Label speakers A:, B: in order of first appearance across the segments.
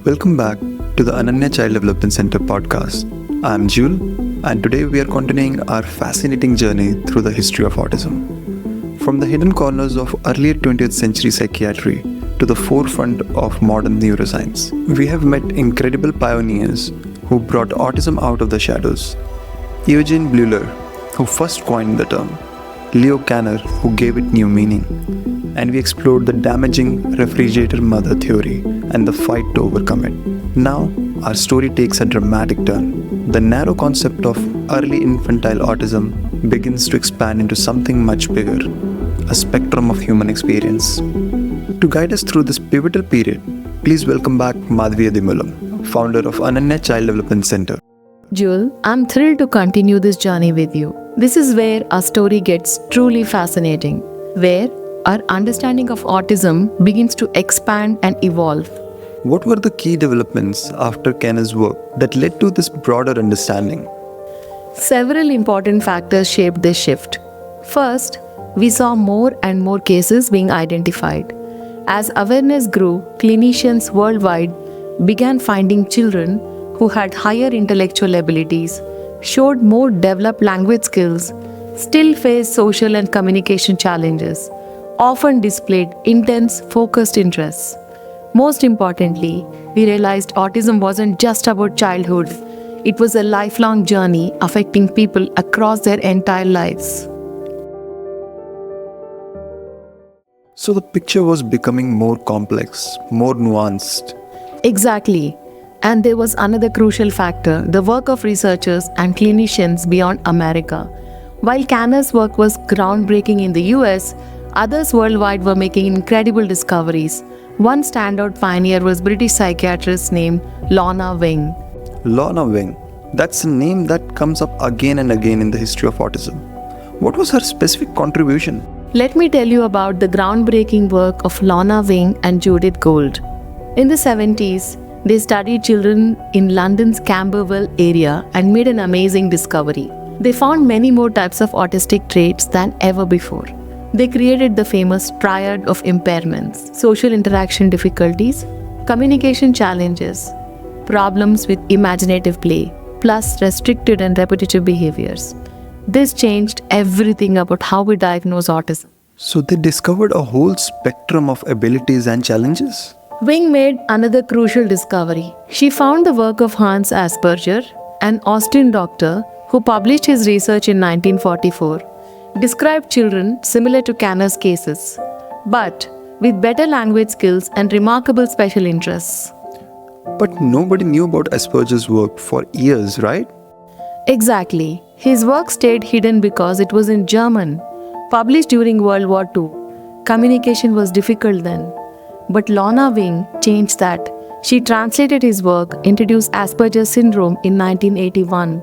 A: Welcome back to the Ananya Child Development Centre podcast. I'm Jewel, and today we are continuing our fascinating journey through the history of autism. From the hidden corners of early 20th century psychiatry to the forefront of modern neuroscience, we have met incredible pioneers who brought autism out of the shadows. Eugene Bleuler, who first coined the term, Leo Kanner, who gave it new meaning, and we explored the damaging refrigerator mother theory and the fight to overcome it. Now, our story takes a dramatic turn. The narrow concept of early infantile autism begins to expand into something much bigger, a spectrum of human experience. To guide us through this pivotal period, please welcome back Madhavi Adimulam, founder of Ananya Child Development Centre.
B: Jewel, I'm thrilled to continue this journey with you. This is where our story gets truly fascinating, where our understanding of autism begins to expand and evolve.
A: What were the key developments after Kanner's work that led to this broader understanding?
B: Several important factors shaped this shift. First, we saw more and more cases being identified. As awareness grew, clinicians worldwide began finding children who had higher intellectual abilities, showed more developed language skills, still faced social and communication challenges, often displayed intense, focused interests. Most importantly, we realized autism wasn't just about childhood. It was a lifelong journey affecting people across their entire lives.
A: So the picture was becoming more complex, more nuanced.
B: Exactly. And there was another crucial factor, the work of researchers and clinicians beyond America. While Kanner's work was groundbreaking in the US, others worldwide were making incredible discoveries. One standout pioneer was British psychiatrist named Lorna Wing.
A: Lorna Wing, that's a name that comes up again and again in the history of autism. What was her specific contribution?
B: Let me tell you about the groundbreaking work of Lorna Wing and Judith Gould. In the 70s, they studied children in London's Camberwell area and made an amazing discovery. They found many more types of autistic traits than ever before. They created the famous triad of impairments: social interaction difficulties, communication challenges, problems with imaginative play, plus restricted and repetitive behaviors. This changed everything about how we diagnose autism.
A: So they discovered a whole spectrum of abilities and challenges?
B: Wing made another crucial discovery. She found the work of Hans Asperger, an Austrian doctor who published his research in 1944, described children similar to Kanner's cases, but with better language skills and remarkable special interests.
A: But nobody knew about Asperger's work for years, right?
B: Exactly. His work stayed hidden because it was in German, published during World War II. Communication was difficult then. But Lorna Wing changed that. She translated his work, introduced Asperger's syndrome in 1981,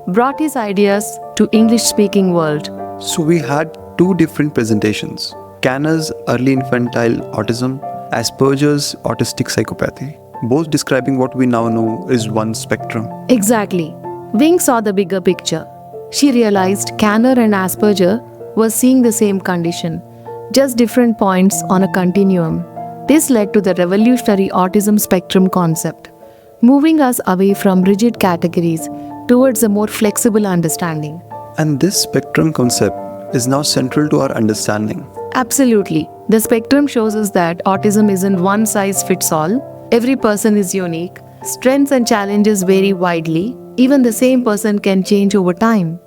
B: brought his ideas to English-speaking world.
A: So we had two different presentations: Kanner's early infantile autism, Asperger's autistic psychopathy, both describing what we now know is one spectrum.
B: Exactly. Wing saw the bigger picture. She realized Kanner and Asperger were seeing the same condition, just different points on a continuum. This led to the revolutionary autism spectrum concept, moving us away from rigid categories towards a more flexible understanding.
A: And this spectrum concept is now central to our understanding.
B: Absolutely. The spectrum shows us that autism isn't one size fits all. Every person is unique. Strengths and challenges vary widely. Even the same person can change over time.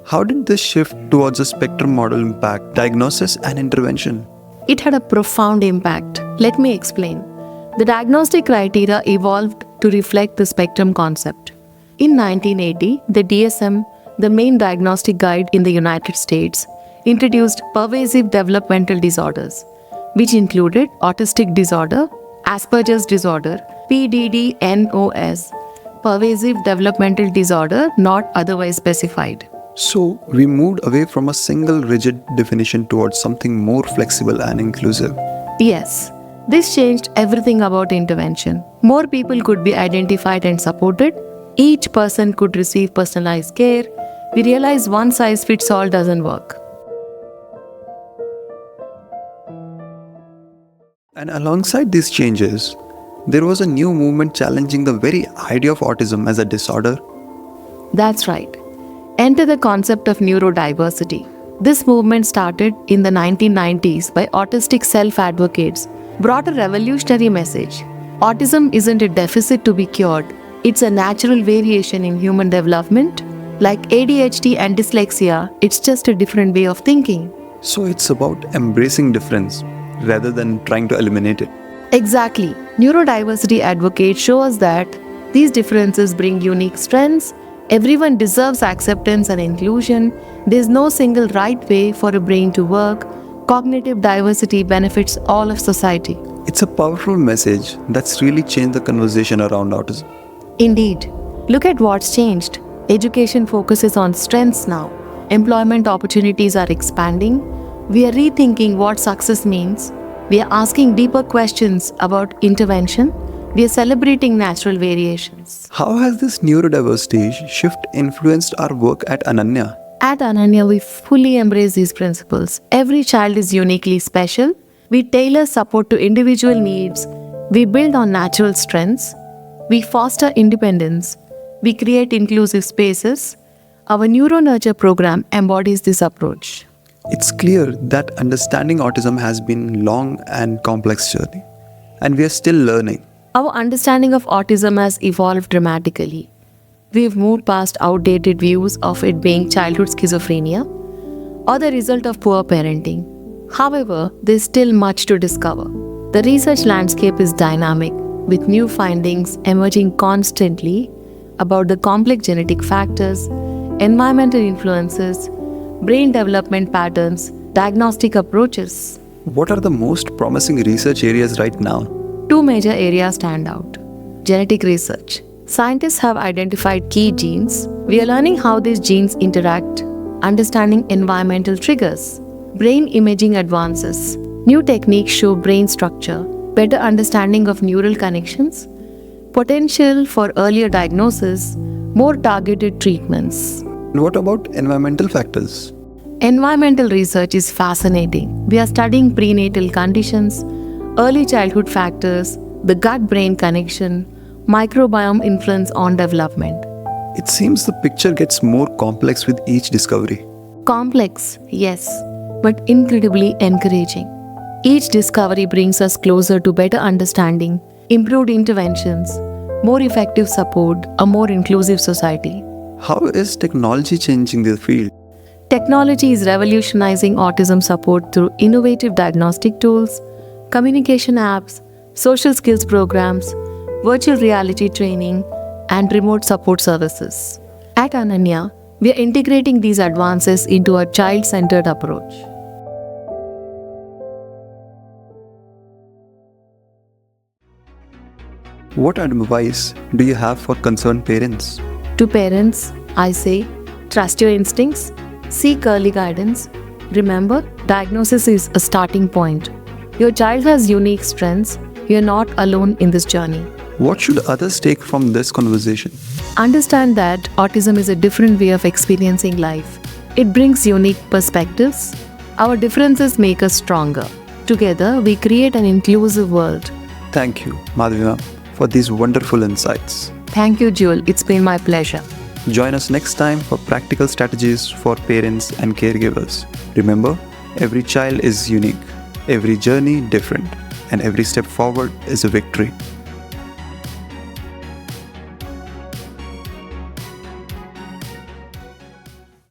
A: How did this shift towards a spectrum model impact diagnosis and intervention?
B: It had a profound impact. Let me explain. The diagnostic criteria evolved to reflect the spectrum concept. In 1980, the DSM, the main diagnostic guide in the United States, introduced pervasive developmental disorders, which included autistic disorder, Asperger's disorder, PDD-NOS, pervasive developmental disorder not otherwise specified.
A: So we moved away from a single rigid definition towards something more flexible and inclusive.
B: Yes, this changed everything about intervention. More people could be identified and supported. Each person could receive personalized care. We realized one size fits all doesn't work.
A: And alongside these changes, There was a new movement challenging the very idea of autism as a disorder.
B: That's right. Enter the concept of neurodiversity. This movement started in the 1990s by autistic self-advocates, brought a revolutionary message. Autism isn't a deficit to be cured. It's a natural variation in human development. Like ADHD and dyslexia, it's just a different way of thinking.
A: So it's about embracing difference rather than trying to eliminate it.
B: Exactly. Neurodiversity advocates show us that these differences bring unique strengths. Everyone deserves acceptance and inclusion. There's no single right way for a brain to work. Cognitive diversity benefits all of society.
A: It's a powerful message that's really changed the conversation around autism.
B: Indeed. Look at what's changed. Education focuses on strengths now. Employment opportunities are expanding. We are rethinking what success means. We are asking deeper questions about intervention. We are celebrating natural variations.
A: How has this neurodiversity shift influenced our work at Ananya?
B: At Ananya, we fully embrace these principles. Every child is uniquely special. We tailor support to individual needs. We build on natural strengths. We foster independence. We create inclusive spaces. Our NeuroNurture program embodies this approach.
A: It's clear that understanding autism has been a long and complex journey, and we are still learning.
B: Our understanding of autism has evolved dramatically. We've moved past outdated views of it being childhood schizophrenia or the result of poor parenting. However, there's still much to discover. The research landscape is dynamic, with new findings emerging constantly about the complex genetic factors, environmental influences, brain development patterns, diagnostic approaches.
A: What are the most promising research areas right now?
B: Two major areas stand out. Genetic research. Scientists have identified key genes. We are learning how these genes interact, understanding environmental triggers. Brain imaging advances. New techniques show brain structure, better understanding of neural connections, potential for earlier diagnosis, more targeted treatments.
A: And what about environmental factors?
B: Environmental research is fascinating. We are studying prenatal conditions, early childhood factors, the gut-brain connection, microbiome influence on development.
A: It seems the picture gets more complex with each discovery.
B: Complex, yes, but incredibly encouraging. Each discovery brings us closer to better understanding, improved interventions, more effective support, a more inclusive society.
A: How is technology changing the field?
B: Technology is revolutionizing autism support through innovative diagnostic tools, communication apps, social skills programs, virtual reality training, and remote support services. At Ananya, we are integrating these advances into a child-centered approach.
A: What advice do you have for concerned parents?
B: To parents, I say, trust your instincts, seek early guidance. Remember, diagnosis is a starting point. Your child has unique strengths. You are not alone in this journey.
A: What should others take from this conversation?
B: Understand that autism is a different way of experiencing life. It brings unique perspectives. Our differences make us stronger. Together, we create an inclusive world.
A: Thank you, Madhavi ma'am, for these wonderful insights.
B: Thank you, Jewel. It's been my pleasure.
A: Join us next time for practical strategies for parents and caregivers. Remember, every child is unique, every journey different, and every step forward is a victory.